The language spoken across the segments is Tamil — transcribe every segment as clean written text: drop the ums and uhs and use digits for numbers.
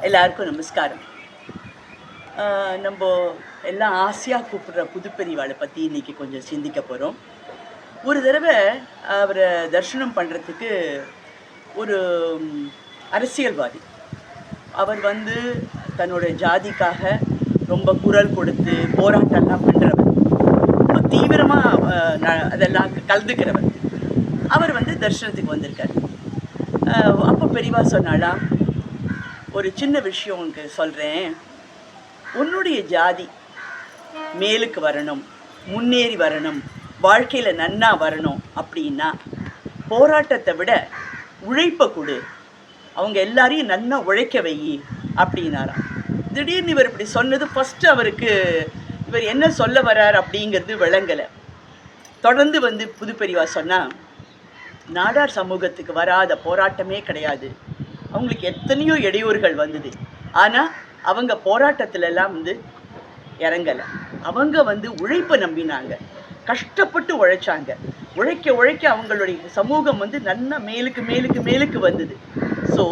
எல்லாருக்கும் நமஸ்காரம். நம்ம எல்லாம் ஆசையாக கூப்பிடுற புதுப்பெரியவாளை பற்றி இன்றைக்கி கொஞ்சம் சிந்திக்க போகிறோம். ஒரு தடவை அவரை தரிசனம் பண்ணுறதுக்கு ஒரு அரசியல்வாதி அவர் தன்னோட ஜாதிக்காக ரொம்ப குரல் கொடுத்து போராட்டம்லாம் பண்ணுறவர், ரொம்ப தீவிரமாக அதெல்லாம் கலந்துக்கிறவர். அவர் தரிசனத்துக்கு வந்திருக்கார். அப்போ பெரியவா சொன்னாலாம், ஒரு சின்ன விஷயம் உனக்கு சொல்கிறேன். உன்னுடைய ஜாதி மேலுக்கு வரணும், முன்னேறி வரணும், வாழ்க்கையில் நன்னா வரணும் அப்படின்னா போராட்டத்தை விட உழைப்பை கொடு, அவங்க எல்லாரையும் நன்னா உழைக்க வை அப்படின்னாராம். திடீர்னு இவர் இப்படி சொன்னது ஃபஸ்ட்டு அவருக்கு இவர் என்ன சொல்ல வர்றார் அப்படிங்கிறது விளங்கலை. தொடர்ந்து புதுப்பெரியவா சொன்னால், நாடார் சமூகத்துக்கு வராத போராட்டமே கிடையாது. அவங்களுக்கு எத்தனையோ இடையூறுகள் வந்தது, ஆனால் அவங்க போராட்டத்திலெல்லாம் இறங்கலை. அவங்க உழைப்பை நம்பினாங்க, கஷ்டப்பட்டு உழைச்சாங்க. உழைக்க உழைக்க அவங்களுடைய சமூகம் நல்லா மேலுக்கு மேலுக்கு மேலுக்கு வந்தது. ஸோ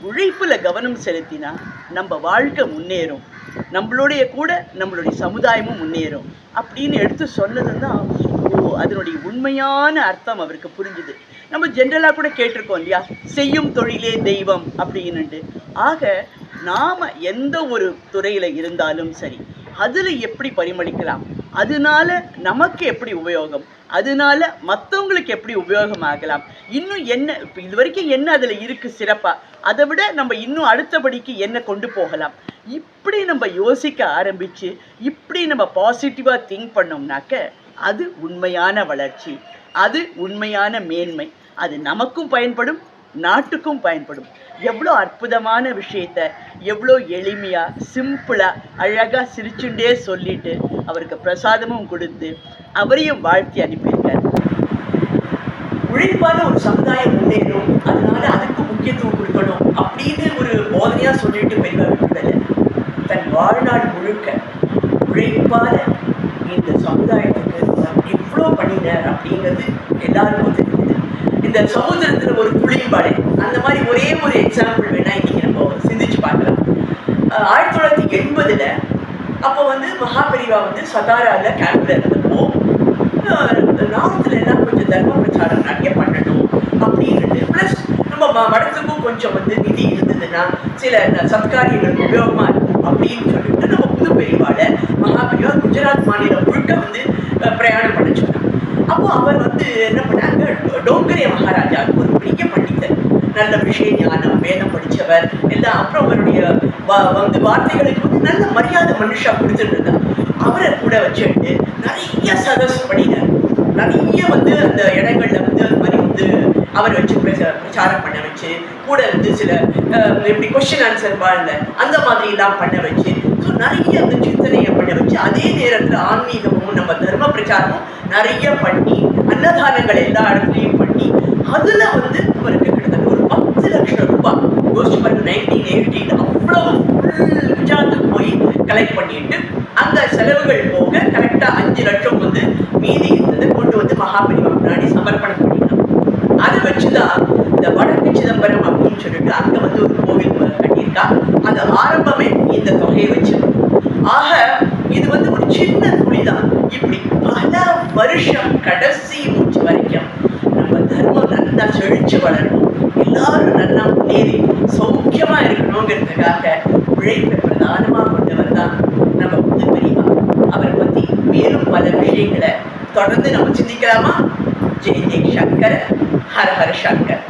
உழைப்பில் கவனம் செலுத்தினா நம்ம வாழ்க்கை முன்னேறும், நம்மளுடைய கூட நம்மளுடைய சமுதாயமும் முன்னேறும் அப்படின்னு எடுத்து சொன்னது தான் அதனுடைய உண்மையான அர்த்தம் அவருக்கு புரிஞ்சுது. நம்ம ஜென்ரலாக கூட கேட்டிருக்கோம் இல்லையா, செய்யும் தொழிலே தெய்வம் அப்படின்னுட்டு. ஆக நாம் எந்த ஒரு துறையில் இருந்தாலும் சரி, அதில் எப்படி பரிமளிக்கலாம், அதனால நமக்கு எப்படி உபயோகம், அதனால மற்றவங்களுக்கு எப்படி உபயோகம் ஆகலாம், இன்னும் என்ன இப்போ இது வரைக்கும் என்ன அதில் இருக்குது சிறப்பாக, அதை விட நம்ம இன்னும் அடுத்தபடிக்கு என்ன கொண்டு போகலாம், இப்படி நம்ம யோசிக்க ஆரம்பித்து இப்படி நம்ம பாசிட்டிவாக திங்க் பண்ணோம்னாக்க அது உண்மையான வளர்ச்சி, அது உண்மையான மேன்மை. அது நமக்கும் பயன்படும், நாட்டுக்கும் பயன்படும். எவ்வளோ அற்புதமான விஷயத்த எவ்வளோ எளிமையாக சிம்பிளாக அழகாக சிரிச்சுண்டே சொல்லிட்டு அவருக்கு பிரசாதமும் கொடுத்து அவரையும் வாழ்த்தி அனுப்பியிருக்கார். உழைப்பான ஒரு சமுதாயம் முன்னேறும், அதனால அதுக்கு முக்கியத்துவம் கொடுக்கணும் அப்படின்னு ஒரு போதனையாக சொல்லிட்டு பெரியவா விட்டுடலை. தன் வாழ்நாள் முழுக்க உழைப்பான இந்த சமுதாயத்துக்கு எவ்வளோ பண்ணினார் அப்படிங்கிறது எல்லாருக்கும் தெரியுது. இந்த சமுதிரத்தில் ஒரு துளிம்பாடை, அந்த மாதிரி ஒரே ஒரு எக்ஸாம்பிள் வேணால் இன்றைக்கி நம்ம சிந்திச்சு பார்க்கலாம். 1980 அப்போ மகாபெரிவா சதாராவில் கேம்பில் இருந்தப்போ நார்த்தில் எல்லாம் கொஞ்சம் தர்ம பிரச்சாரம் நிறைய பண்ணணும் அப்படின்ட்டு, ப்ளஸ் நம்ம வடத்துக்கும் கொஞ்சம் நிதி இருந்ததுன்னா சில சத்காரியங்களுக்கு உபயோகமாக இருக்கும் அப்படின்னு சொல்லிட்டு நம்ம புதுப்பெரிவாளை மகாபெரிவா குஜராத் மாநிலம் முழுக்க பிரயாணம் பண்ண சொன்னாங்க. அப்போ அவர் என்ன பண்ணாங்க, டோங்கரே மகாராஜா ஒரு பெரிய பண்டிதர், நல்ல விஷய ஞானம், வேதம் படித்தவர் எல்லாம். அப்புறம் அவருடைய வார்த்தைகளுக்கு நல்ல மரியாதை மனுஷா கொடுத்துட்டு இருந்தார். அவரை கூட வச்சுட்டு நிறைய சதஸ் பண்ணினார். நிறைய அந்த இடங்கள்ல அது மாதிரி அவரை வச்சு பிரச்சாரம் பண்ண வச்சு, கூட சில எப்படி கொஸ்டின் ஆன்சர் பாருங்க அந்த மாதிரி எல்லாம் பண்ண வச்சு, ஸோ நிறைய சிந்தனையை பண்ண வச்சு, அதே நேரத்தில் ஆன்மீகமும் நம்ம தர்ம பிரச்சாரமும் நிறைய பண்ணி, அன்னதானங்கள் எல்லா இடத்துலையும் பண்ணி, அதில் அவருக்கு கிட்டத்தட்ட ஒரு 10 லட்சம் ரூபாய் யோசிச்சு பாருங்க. 1980 அவ்வளவு குஜராத்துக்கு போய் கலெக்ட் பண்ணிட்டு அந்த செலவுகள் போக கரெக்டாக 5 லட்சம் மீதி இருந்ததை கொண்டு மகாபெரிவா முன்னாடி சமர்ப்பணம் பண்ணிடலாம். அதை வச்சுதான் இந்த வடக்கு சிதம்பரம் அப்படின்னு சொல்லிட்டு அங்கே ஒரு கோவில் கட்டியிருக்கா. அந்த ஆரம்பமே இந்த தொகையை வச்சு. ஆக இது ஒரு சின்ன துளிதான். இப்படி பல வருஷம் கடைசி மூச்சு வரைக்கும் நம்ம தர்மம் நல்லா செழிச்சு வளரணும், எல்லாரும் நல்லா முன்னேறி சௌக்கியமா இருக்கணுங்கிறதுக்காக உழைப்பை பிரதானமாக கொண்டவர் தான் நம்ம புதுப்பெரியவா. அவரை பத்தி மேலும் பல விஷயங்களை தொடர்ந்து நம்ம சிந்திக்கலாமா? ஜெய் ஜெய் சங்கர், ஹர ஹர சங்கர்.